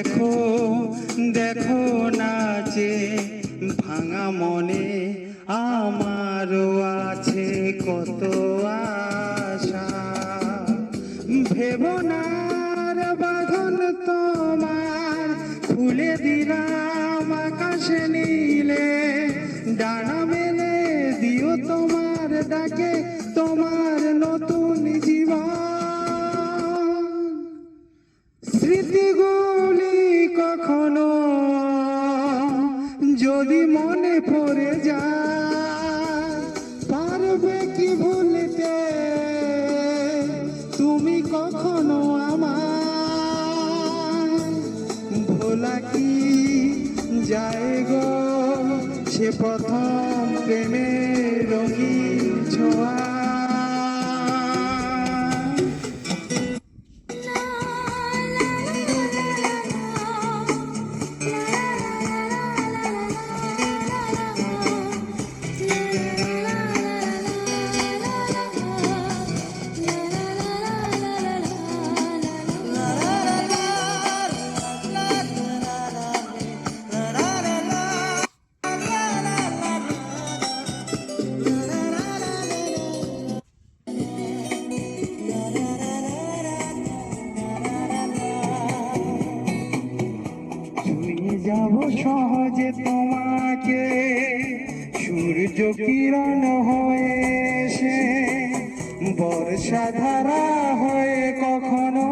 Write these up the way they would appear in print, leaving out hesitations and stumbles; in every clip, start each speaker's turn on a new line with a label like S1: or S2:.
S1: দেখো দেখো নাচে ভাঙা মনে আমারও আছে কত আশা। ভেবনার বাঁধন তোমার খুলে দিলাম আকাশ নীলে, ডানা মেলে দিও তোমার ডাকে তোমার নতুন জীবন। স্মৃতিগুলি কখনো যদি মনে পড়ে যায়, পারবে কি ভুলতে তুমি কখনো আমার? ভোলা কি যায় গো সে প্রথম প্রেমের রঙিন ছোঁয়া। যাব সহজে তোমাকে সূর্য কিরণ হয়ে এসে, বর্ষা ধারা হয়ে কখনো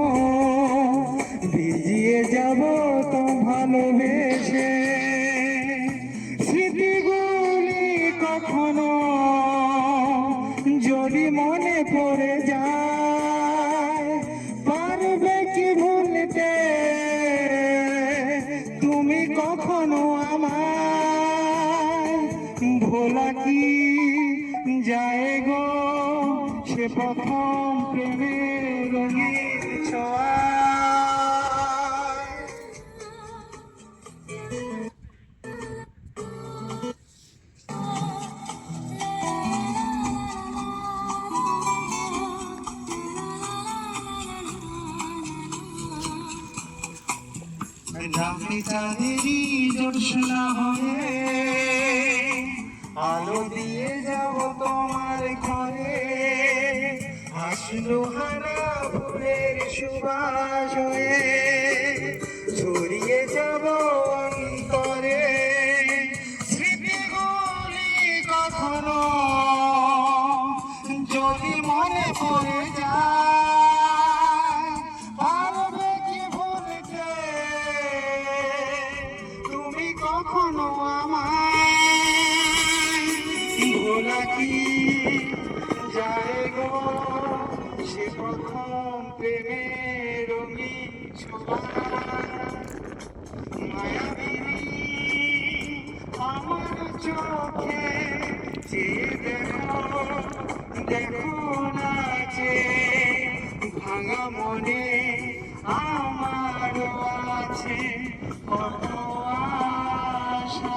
S1: ভিজিয়ে যাব তো ভালোবেসে। স্মৃতিগুলি কখনো যদি মনে পড়ে যায়, পারবে কি ভুলতে তুমি কখনো আমায়? ভোলা কি যায় গো সে প্রথম প্রেমের রঙিন ছোঁয়া। রাতে চাঁদেরই জ্যোৎস্না হয়ে আলো দিয়ে যাব তোমার ঘরে, হাসলো হারা ফুলের সুবাস হয়ে ছড়িয়ে যাব অন্তরে। স্মৃতিগুলি কখনো যদি মনে পড়ে যায়, পারবে কি ভুলতে তুমি কখনো আমায়? ভোলা কি যায় গো সে প্রথম প্রেমের রঙিন ছোঁয়া। মায়াবিনী আমার চোখে চেয়ে দেখো দেখো নাচে ভাঙা মনে আমারও আছে কত আশা।